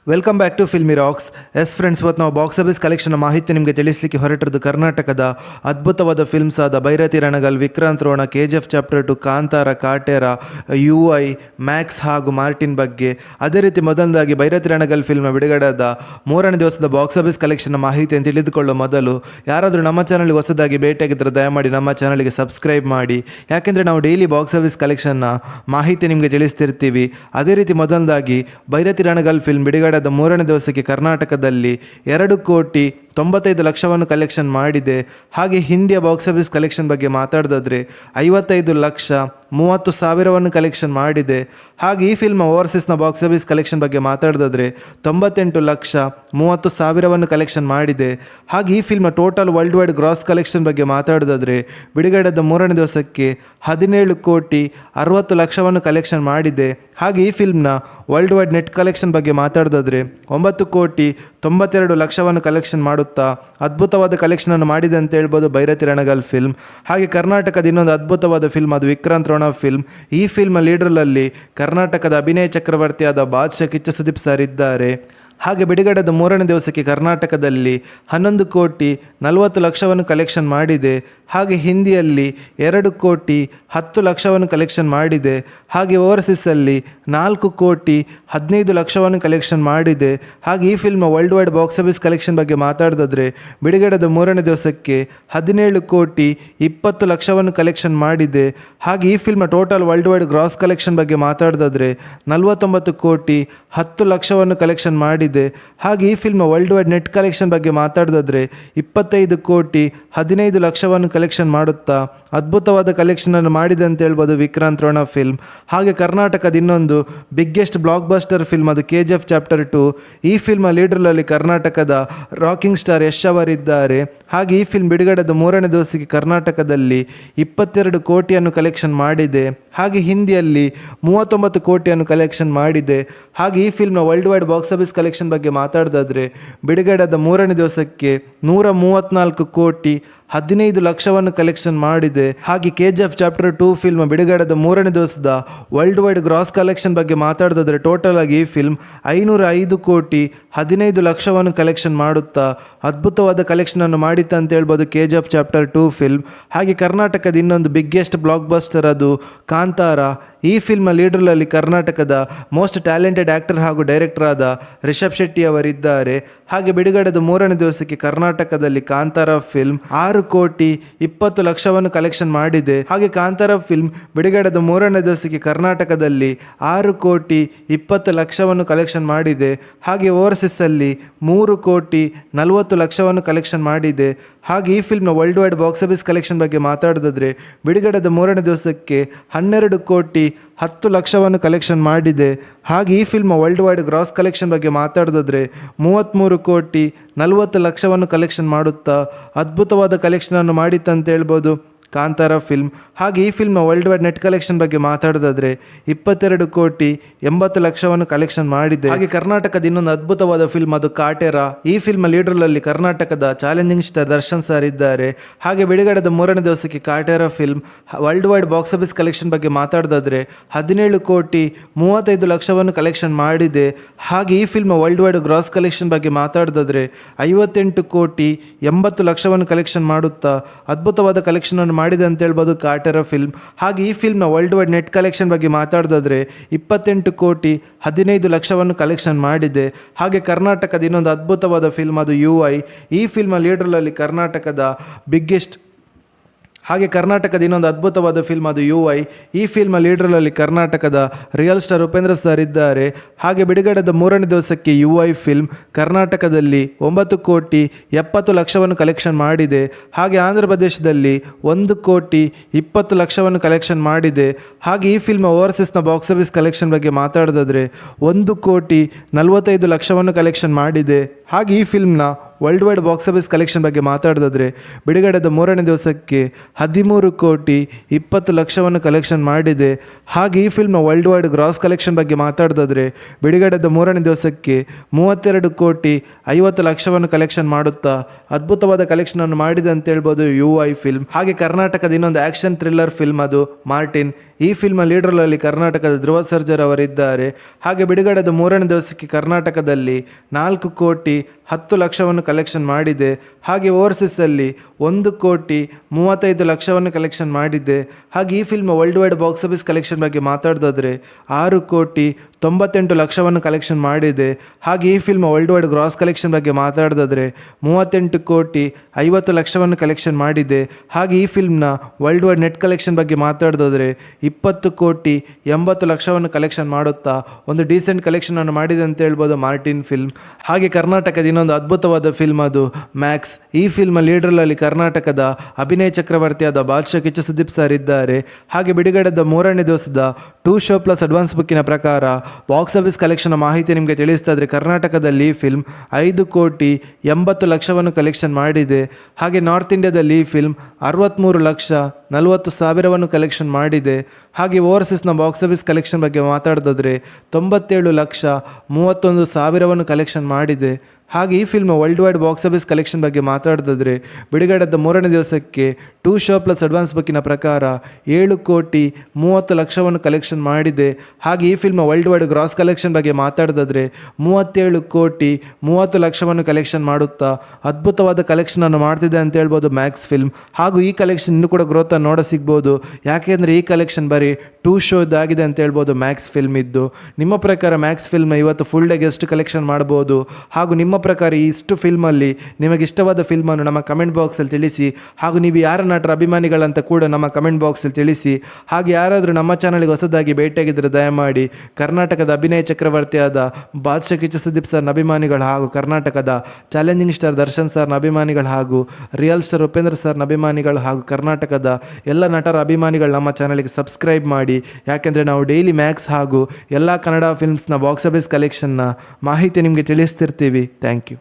Welcome back to Filmy Rocks. Yes friends, ಇವತ್ತು ನಾವು box office collection ಮಾಹಿತಿ ನಿಮಗೆ ತಿಳಿಸಲಿಕ್ಕೆ ಹೊರಟಿರೋದು ಕರ್ನಾಟಕದ ಅದ್ಭುತವಾದ ಫಿಲ್ಮ್ಸ್ ಆದ Bhairathi Ranagal, Vikrant Rona, KGF chapter 2, Kantara, Kaatera, UI, Max ಹಾಗೂ ಮಾರ್ಟಿನ್ ಬಗ್ಗೆ. ಅದೇ ರೀತಿ ಮೊದಲದಾಗಿ ಭೈರತಿ ರಣಗಲ್ ಫಿಲ್ಮ್ನ ಬಿಡುಗಡೆಯಾದ ಮೂರನೇ ದಿವಸದ ಬಾಕ್ಸ್ ಆಫೀಸ್ ಕಲೆಕ್ಷನ್ ಮಾಹಿತಿಯನ್ನು ತಿಳಿದುಕೊಳ್ಳುವ ಮೊದಲು ಯಾರಾದರೂ ನಮ್ಮ ಚಾನಲ್ಗೆ ಹೊಸದಾಗಿ ಭೇಟಿಯಾಗಿದ್ದರೆ ದಯಮಾಡಿ ನಮ್ಮ ಚಾನಲ್ಗೆ ಸಬ್ಸ್ಕ್ರೈಬ್ ಮಾಡಿ, ಯಾಕೆಂದರೆ ನಾವು ಡೈಲಿ ಬಾಕ್ಸ್ ಆಫೀಸ್ ಕಲೆಕ್ಷನ್ನ ಮಾಹಿತಿ ನಿಮಗೆ ತಿಳಿಸ್ತಿರ್ತೀವಿ. ಅದೇ ರೀತಿ ಮೊದಲದಾಗಿ ಭೈರತಿ ರಣಗಲ್ ಫಿಲ್ಮ್ ಬಿಡುಗಡೆಯಾದ ಮೂರನೇ ದಿವಸಕ್ಕೆ ಕರ್ನಾಟಕದಲ್ಲಿ 2,95,00,000 ಕಲೆಕ್ಷನ್ ಮಾಡಿದೆ. ಹಾಗೆ ಹಿಂದಿಯ ಬಾಕ್ಸ್ ಆಫೀಸ್ ಕಲೆಕ್ಷನ್ ಬಗ್ಗೆ ಮಾತಾಡೋದಾದರೆ 55,30,30,000 ಕಲೆಕ್ಷನ್ ಮಾಡಿದೆ. ಹಾಗೆ ಈ ಫಿಲ್ಮ್ ಓವರ್ಸೀಸ್ನ ಬಾಕ್ಸ್ ಆಫೀಸ್ ಕಲೆಕ್ಷನ್ ಬಗ್ಗೆ ಮಾತಾಡೋದಾದರೆ 98,30,000 ಕಲೆಕ್ಷನ್ ಮಾಡಿದೆ. ಹಾಗೆ ಈ ಫಿಲ್ಮ್ನ total world wide gross collection ಬಗ್ಗೆ ಮಾತಾಡೋದಾದರೆ ಬಿಡುಗಡೆಯಾದ ಮೂರನೇ ದಿವಸಕ್ಕೆ 17,60,00,000 ಕಲೆಕ್ಷನ್ ಮಾಡಿದೆ. ಹಾಗೆ ಈ ಫಿಲ್ಮ್ನ ವರ್ಲ್ಡ್ ವೈಡ್ ನೆಟ್ ಕಲೆಕ್ಷನ್ ಬಗ್ಗೆ ಮಾತಾಡೋದಾದರೆ 9,92,00,000 ಕಲೆಕ್ಷನ್ ಮಾಡುತ್ತಾ ಅದ್ಭುತವಾದ ಕಲೆಕ್ಷನನ್ನು ಮಾಡಿದೆ ಅಂತ ಹೇಳ್ಬೋದು ಭೈರತಿ ರಣಗಲ್ ಫಿಲ್ಮ್. ಹಾಗೆ ಕರ್ನಾಟಕದ ಇನ್ನೊಂದು ಅದ್ಭುತವಾದ ಫಿಲ್ಮ್ ಅದು ವಿಕ್ರಾಂತ್ ರೋಣ ಫಿಲ್ಮ್. ಈ ಫಿಲ್ಮ್ ಲೀಡರ್ನಲ್ಲಿ ಕರ್ನಾಟಕದ ಅಭಿನಯ ಚಕ್ರವರ್ತಿಯಾದ ಬಾದ್ಶಾ ಕಿಚ್ಚ ಸುದೀಪ್ ಸರ್ ಇದ್ದಾರೆ. ಹಾಗೆ ಬಿಡುಗಡೆದ ಮೂರನೇ ದಿವಸಕ್ಕೆ ಕರ್ನಾಟಕದಲ್ಲಿ 11,40,00,000 ಕಲೆಕ್ಷನ್ ಮಾಡಿದೆ. ಹಾಗೆ ಹಿಂದಿಯಲ್ಲಿ 2,10,00,000 ಕಲೆಕ್ಷನ್ ಮಾಡಿದೆ. ಹಾಗೆ ಓವರ್ಸೀಸಲ್ಲಿ 4,15,00,000 ಕಲೆಕ್ಷನ್ ಮಾಡಿದೆ. ಹಾಗೆ ಈ film world wide box office collection ಬಗ್ಗೆ ಮಾತಾಡೋದಾದರೆ ಬಿಡುಗಡೆದ ಮೂರನೇ ದಿವಸಕ್ಕೆ 17,20,00,000 ಕಲೆಕ್ಷನ್ ಮಾಡಿದೆ. ಹಾಗೆ ಈ film total world wide gross collection ಬಗ್ಗೆ ಮಾತಾಡೋದಾದರೆ 49,10,00,000 ಕಲೆಕ್ಷನ್ ಮಾಡಿದೆ. ಹಾಗೆ ಈ film worldwide net collection ಬಗ್ಗೆ ಮಾತಾಡೋದಾದರೆ 25,15,00,000 ಕಲೆಕ್ಷನ್ ಮಾಡುತ್ತಾ ಅದ್ಭುತವಾದ ಕಲೆಕ್ಷನನ್ನು ಮಾಡಿದೆ ಅಂತ ಹೇಳ್ಬೋದು ವಿಕ್ರಾಂತ್ ರೋಣ ಫಿಲ್ಮ್. ಹಾಗೆ ಕರ್ನಾಟಕದ ಇನ್ನೊಂದು ಬಿಗ್ಗೆಸ್ಟ್ ಬ್ಲಾಕ್ ಬಸ್ಟರ್ ಫಿಲ್ಮ್ ಅದು KGF ಚಾಪ್ಟರ್ 2. ಈ ಫಿಲ್ಮ್ ಲೀಡರ್ನಲ್ಲಿ ಕರ್ನಾಟಕದ ರಾಕಿಂಗ್ ಸ್ಟಾರ್ ಯಶ್ ಅವರಿದ್ದಾರೆ. ಹಾಗೆ ಈ ಫಿಲ್ಮ್ ಬಿಡುಗಡೆದ ಮೂರನೇ ದಿವಸಕ್ಕೆ ಕರ್ನಾಟಕದಲ್ಲಿ 22 ಕೋಟಿಯನ್ನು ಕಲೆಕ್ಷನ್ ಮಾಡಿದೆ. ಹಾಗೆ ಹಿಂದಿಯಲ್ಲಿ 39 ಕೋಟಿಯನ್ನು ಕಲೆಕ್ಷನ್ ಮಾಡಿದೆ. ಹಾಗೆ ಈ ಫಿಲ್ಮ್ನ world wide box office collection ಬಗ್ಗೆ ಮಾತಾಡೋದಾದರೆ ಬಿಡುಗಡೆದ ಮೂರನೇ ದಿವಸಕ್ಕೆ 134,15,00,000 ಕಲೆಕ್ಷನ್ ಮಾಡಿದೆ. ಹಾಗೆ KGF ಚಾಪ್ಟರ್ 2 ಫಿಲ್ಮ್ ಬಿಡುಗಡೆದ ಮೂರನೇ ದಿವಸದ ವರ್ಲ್ಡ್ ವೈಡ್ ಗ್ರಾಸ್ ಕಲೆಕ್ಷನ್ ಬಗ್ಗೆ ಮಾತಾಡೋದಾದರೆ ಟೋಟಲ್ ಆಗಿ ಈ ಫಿಲ್ಮ್ 505,15,00,000 ಕಲೆಕ್ಷನ್ ಮಾಡುತ್ತಾ ಅದ್ಭುತವಾದ ಕಲೆಕ್ಷನನ್ನು ಮಾಡಿತ್ತು ಅಂತ ಹೇಳ್ಬೋದು KGF ಚಾಪ್ಟರ್ 2 ಫಿಲ್ಮ್. ಹಾಗೆ ಕರ್ನಾಟಕದ ಇನ್ನೊಂದು ಬಿಗ್ಗೆಸ್ಟ್ ಬ್ಲಾಕ್ ಬಸ್ಟರ್ ಅದು ಕಾಂತಾರ. ಈ ಫಿಲ್ಮ್ ಲೀಡರ್ನಲ್ಲಿ ಕರ್ನಾಟಕದ ಮೋಸ್ಟ್ ಟ್ಯಾಲೆಂಟೆಡ್ ಆ್ಯಕ್ಟರ್ ಹಾಗೂ ಡೈರೆಕ್ಟರ್ ಆದ ರಿಷಬ್ ಶೆಟ್ಟಿ ಅವರಿದ್ದಾರೆ. ಹಾಗೆ ಬಿಡುಗಡೆದ ಮೂರನೇ ದಿವಸಕ್ಕೆ ಕರ್ನಾಟಕದಲ್ಲಿ ಕಾಂತಾರ ಫಿಲ್ಮ್ 6,20,00,000 ಕಲೆಕ್ಷನ್ ಮಾಡಿದೆ. ಹಾಗೆ ಕಾಂತಾರ ಫಿಲ್ಮ್ ಬಿಡುಗಡೆದ ಮೂರನೇ ದಿವಸಕ್ಕೆ ಕರ್ನಾಟಕದಲ್ಲಿ 6,20,00,000 ಕಲೆಕ್ಷನ್ ಮಾಡಿದೆ. ಹಾಗೆ ಓವರ್ಸೀಸಲ್ಲಿ 3,40,00,000 ಕಲೆಕ್ಷನ್ ಮಾಡಿದೆ. ಹಾಗೆ ಈ ಫಿಲ್ಮ್ನ world wide box office collection ಬಗ್ಗೆ ಮಾತಾಡೋದಾದರೆ ಬಿಡುಗಡೆದ ಮೂರನೇ ದಿವಸಕ್ಕೆ 12,10,00,000 ಕಲೆಕ್ಷನ್ ಮಾಡಿದೆ. ಹಾಗೆ ಈ film world wide gross collection ಬಗ್ಗೆ ಮಾತಾಡೋದಾದರೆ 33,40,00,000 ಕಲೆಕ್ಷನ್ ಮಾಡುತ್ತಾ ಅದ್ಭುತವಾದ ಕಲೆಕ್ಷನನ್ನು ಮಾಡಿತ್ತಂತ ಹೇಳ್ಬೋದು ಕಾಂತಾರ ಫಿಲ್ಮ್. ಹಾಗೆ ಈ ಫಿಲ್ಮ್ನ ವರ್ಲ್ಡ್ ವೈಡ್ ನೆಟ್ ಕಲೆಕ್ಷನ್ ಬಗ್ಗೆ ಮಾತಾಡೋದಾದರೆ 22,80,00,000 ಕಲೆಕ್ಷನ್ ಮಾಡಿದೆ. ಹಾಗೆ ಕರ್ನಾಟಕದ ಇನ್ನೊಂದು ಅದ್ಭುತವಾದ ಫಿಲ್ಮ್ ಅದು ಕಾಟೇರ. ಈ ಫಿಲ್ಮ್ ಲೀಡರ್ನಲ್ಲಿ ಕರ್ನಾಟಕದ ಚಾಲೆಂಜಿಂಗ್ ಸ್ಟಾರ್ ದರ್ಶನ್ ಸರ್ ಇದ್ದಾರೆ. ಹಾಗೆ ಬಿಡುಗಡೆದ ಮೂರನೇ ದಿವಸಕ್ಕೆ Kaatera film world wide box office collection ಬಗ್ಗೆ ಮಾತಾಡೋದಾದರೆ 17,35,00,000 ಕಲೆಕ್ಷನ್ ಮಾಡಿದೆ. ಹಾಗೆ ಈ film world wide gross collection ಬಗ್ಗೆ ಮಾತಾಡೋದಾದರೆ 58,80,00,000 ಕಲೆಕ್ಷನ್ ಮಾಡುತ್ತಾ ಅದ್ಭುತವಾದ ಕಲೆಕ್ಷನನ್ನು ಮಾಡಿದೆ ಅಂತ ಹೇಳ್ಬೋದು ಕಾಟೇರ ಫಿಲ್ಮ್. ಹಾಗೆ ಈ ಫಿಲ್ಮ್ನ ವರ್ಲ್ಡ್ ವೈಡ್ ನೆಟ್ ಕಲೆಕ್ಷನ್ ಬಗ್ಗೆ ಮಾತಾಡೋದಾದರೆ 28,15,00,000 ಕಲೆಕ್ಷನ್ ಮಾಡಿದೆ. ಹಾಗೆ ಕರ್ನಾಟಕದ ಇನ್ನೊಂದು ಅದ್ಭುತವಾದ ಫಿಲ್ಮ್ ಅದು UI. ಈ ಫಿಲ್ಮ್ ಲೀಡರ್ನಲ್ಲಿ ಕರ್ನಾಟಕದ ಬಿಗ್ಗೆಸ್ಟ್ ಹಾಗೆ ಕರ್ನಾಟಕದ ಇನ್ನೊಂದು ಅದ್ಭುತವಾದ ಫಿಲ್ಮ್ ಅದು UI. ಈ ಫಿಲ್ಮ್ ಲೀಡರ್ನಲ್ಲಿ ಕರ್ನಾಟಕದ ರಿಯಲ್ ಸ್ಟಾರ್ ಉಪೇಂದ್ರ ಸರ್ ಇದ್ದಾರೆ. ಹಾಗೆ ಬಿಡುಗಡೆದ ಮೂರನೇ ದಿವಸಕ್ಕೆ UI ಫಿಲ್ಮ್ ಕರ್ನಾಟಕದಲ್ಲಿ 9,70,00,000 ಕಲೆಕ್ಷನ್ ಮಾಡಿದೆ. ಹಾಗೆ ಆಂಧ್ರ ಪ್ರದೇಶದಲ್ಲಿ 1,20,00,000 ಕಲೆಕ್ಷನ್ ಮಾಡಿದೆ. ಹಾಗೆ ಈ ಫಿಲ್ಮ್ ಓವರ್ಸೀಸ್ನ ಬಾಕ್ಸ್ ಆಫೀಸ್ ಕಲೆಕ್ಷನ್ ಬಗ್ಗೆ ಮಾತಾಡೋದಾದರೆ 1,45,00,000 ಕಲೆಕ್ಷನ್ ಮಾಡಿದೆ. ಹಾಗೆ ಈ ಫಿಲ್ಮ್ನ world wide box office collection ಬಗ್ಗೆ ಮಾತಾಡೋದಾದರೆ ಬಿಡುಗಡೆದ ಮೂರನೇ ದಿವಸಕ್ಕೆ 13,20,00,000 ಕಲೆಕ್ಷನ್ ಮಾಡಿದೆ. ಹಾಗೆ ಈ ಫಿಲ್ಮ್ನ ವರ್ಲ್ಡ್ ವೈಡ್ ಗ್ರಾಸ್ ಕಲೆಕ್ಷನ್ ಬಗ್ಗೆ ಮಾತಾಡೋದಾದರೆ ಬಿಡುಗಡೆದ ಮೂರನೇ ದಿವಸಕ್ಕೆ 32,50,00,000 ಕಲೆಕ್ಷನ್ ಮಾಡುತ್ತಾ ಅದ್ಭುತವಾದ ಕಲೆಕ್ಷನನ್ನು ಮಾಡಿದೆ ಅಂತ ಹೇಳ್ಬೋದು UI ಫಿಲ್ಮ್. ಹಾಗೆ ಕರ್ನಾಟಕದ ಇನ್ನೊಂದು ಆ್ಯಕ್ಷನ್ ಥ್ರಿಲ್ಲರ್ ಫಿಲ್ಮ್ ಅದು ಮಾರ್ಟಿನ್. ಈ ಫಿಲ್ಮ್ ಲೀಡರಲ್ಲಿ ಕರ್ನಾಟಕದ ಧ್ರುವ ಸರ್ಜರ್ ಅವರಿದ್ದಾರೆ. ಹಾಗೆ ಬಿಡುಗಡೆದ 3ನೇ ದಿವಸಕ್ಕೆ ಕರ್ನಾಟಕದಲ್ಲಿ 4,10,00,000 ಕಲೆಕ್ಷನ್ ಮಾಡಿದೆ. ಹಾಗೆ ಓವರ್ಸೀಸಲ್ಲಿ 1,35,00,000 ಕಲೆಕ್ಷನ್ ಮಾಡಿದೆ. ಹಾಗೆ ಈ film world wide box office collection ಬಗ್ಗೆ ಮಾತಾಡೋದಾದರೆ 6,98,00,000 ಕಲೆಕ್ಷನ್ ಮಾಡಿದೆ. ಹಾಗೆ ಈ film world wide gross collection ಬಗ್ಗೆ ಮಾತಾಡೋದಾದರೆ 38,50,00,000 ಕಲೆಕ್ಷನ್ ಮಾಡಿದೆ. ಹಾಗೆ ಈ ಫಿಲ್ಮ್ನ ವರ್ಲ್ಡ್ ವೈಡ್ ನೆಟ್ ಕಲೆಕ್ಷನ್ ಬಗ್ಗೆ ಮಾತಾಡೋದಾದರೆ 20,80,00,000 ಕಲೆಕ್ಷನ್ ಮಾಡುತ್ತಾ ಒಂದು ಡೀಸೆಂಟ್ ಕಲೆಕ್ಷನನ್ನು ಮಾಡಿದೆ ಅಂತ ಹೇಳ್ಬೋದು ಮಾರ್ಟಿನ್ ಫಿಲ್ಮ್. ಹಾಗೆ ಕರ್ನಾಟಕದ ಇನ್ನೊಂದು ಅದ್ಭುತವಾದ ಫಿಲ್ಮ್ ಅದು ಮ್ಯಾಕ್ಸ್. ಈ ಫಿಲ್ಮ್ ಲೀಡರಲ್ಲಿ ಕರ್ನಾಟಕದ ಅಭಿನಯ ಚಕ್ರವರ್ತಿಯಾದ ಬಾದ್ಶಾ ಕಿಚ್ಚ ಸುದೀಪ್ ಸರ್ ಇದ್ದಾರೆ. ಹಾಗೆ ಬಿಡುಗಡೆದ 3ನೇ ದಿವಸದ 2 ಶೋ ಪ್ಲಸ್ ಅಡ್ವಾನ್ಸ್ ಬುಕ್ಕಿನ ಪ್ರಕಾರ ಬಾಕ್ಸ್ ಆಫೀಸ್ ಕಲೆಕ್ಷನ್ ಮಾಹಿತಿ ನಿಮಗೆ ತಿಳಿಸ್ತಾ ಇದ್ರೆ ಕರ್ನಾಟಕದಲ್ಲಿ ಈ ಫಿಲ್ಮ್ 5,80,00,000 ಕಲೆಕ್ಷನ್ ಮಾಡಿದೆ. ಹಾಗೆ ನಾರ್ತ್ ಇಂಡಿಯಾದಲ್ಲಿ ಈ ಫಿಲ್ಮ್ 63,40,000 ಕಲೆಕ್ಷನ್ ಮಾಡಿದೆ. ಹಾಗೆ ಓವರ್ಸೀಸ್ನ ಬಾಕ್ಸ್ ಆಫೀಸ್ ಕಲೆಕ್ಷನ್ ಬಗ್ಗೆ ಮಾತಾಡೋದಾದರೆ 97,31,000 ಕಲೆಕ್ಷನ್ ಮಾಡಿದೆ. ಹಾಗೆ ಈ film world wide box office collection ಬಗ್ಗೆ ಮಾತಾಡೋದಾದರೆ ಬಿಡುಗಡೆದ 3ನೇ ದಿವಸಕ್ಕೆ 2 ಶೋ ಪ್ಲಸ್ ಅಡ್ವಾನ್ಸ್ ಬುಕ್ಕಿನ ಪ್ರಕಾರ 7,30,00,000 ಕಲೆಕ್ಷನ್ ಮಾಡಿದೆ. ಹಾಗೆ ಈ film world wide gross collection ಬಗ್ಗೆ ಮಾತಾಡೋದಾದರೆ 37,30,00,000 ಕಲೆಕ್ಷನ್ ಮಾಡುತ್ತಾ ಅದ್ಭುತವಾದ ಕಲೆಕ್ಷನನ್ನು ಮಾಡ್ತಿದೆ ಅಂತ ಹೇಳ್ಬೋದು ಮ್ಯಾಕ್ಸ್ ಫಿಲ್ಮ್. ಹಾಗೂ ಈ ಕಲೆಕ್ಷನ್ ಇನ್ನೂ ಕೂಡ ಗ್ರೋತನ್ನು ನೋಡ ಸಿಗ್ಬೋದು. ಯಾಕೆಂದರೆ ಈ ಕಲೆಕ್ಷನ್ ಬರೀ 2 ಶೋದಾಗಿದೆ ಅಂತ ಹೇಳ್ಬೋದು ಮ್ಯಾಕ್ಸ್ ಫಿಲ್ಮ್ ಇದ್ದು. ನಿಮ್ಮ ಪ್ರಕಾರ ಮ್ಯಾಕ್ಸ್ ಫಿಲ್ಮ್ ಇವತ್ತು ಫುಲ್ ಡೇಗೆ ಎಷ್ಟು ಕಲೆಕ್ಷನ್ ಮಾಡ್ಬೋದು? ಹಾಗೂ ನಿಮ್ಮ ಪ್ರಕಾರ ಈ ಇಷ್ಟು ಫಿಲ್ಮಲ್ಲಿ ನಿಮಗೆ ಇಷ್ಟವಾದ ಫಿಲ್ಮನ್ನು ನಮ್ಮ ಕಮೆಂಟ್ ಬಾಕ್ಸಲ್ಲಿ ತಿಳಿಸಿ. ಹಾಗೂ ನೀವು ಯಾರ ನಟರ ಅಭಿಮಾನಿಗಳಂತ ಕೂಡ ನಮ್ಮ ಕಮೆಂಟ್ ಬಾಕ್ಸಲ್ಲಿ ತಿಳಿಸಿ. ಹಾಗೆ ಯಾರಾದರೂ ನಮ್ಮ ಚಾನಲ್ಗೆ ಹೊಸದಾಗಿ ಭೇಟಿಯಾಗಿದ್ದರೆ ದಯಮಾಡಿ ಕರ್ನಾಟಕದ ಅಭಿನಯ ಚಕ್ರವರ್ತಿಯಾದ ಬಾದ್ಶಾ ಕಿಚ್ಚ ಸುದೀಪ್ ಸರ್ನ ಅಭಿಮಾನಿಗಳು ಹಾಗೂ ಕರ್ನಾಟಕದ ಚಾಲೆಂಜಿಂಗ್ ಸ್ಟಾರ್ ದರ್ಶನ್ ಸರ್ನ ಅಭಿಮಾನಿಗಳು ಹಾಗೂ ರಿಯಲ್ ಸ್ಟಾರ್ ಉಪೇಂದ್ರ ಸರ್ನ ಅಭಿಮಾನಿಗಳು ಹಾಗೂ ಕರ್ನಾಟಕದ ಎಲ್ಲ ನಟರ ಅಭಿಮಾನಿಗಳು ನಮ್ಮ ಚಾನಲ್ಗೆ ಸಬ್ಸ್ಕ್ರೈಬ್ ಮಾಡಿ. ಯಾಕೆಂದರೆ ನಾವು ಡೈಲಿ ಮ್ಯಾಕ್ಸ್ ಹಾಗೂ ಎಲ್ಲ ಕನ್ನಡ ಫಿಲ್ಮ್ಸ್ನ ಬಾಕ್ಸ್ ಆಫೀಸ್ ಕಲೆಕ್ಷನ್ನ ಮಾಹಿತಿ ನಿಮಗೆ ತಿಳಿಸ್ತಿರ್ತೀವಿ. Thank you.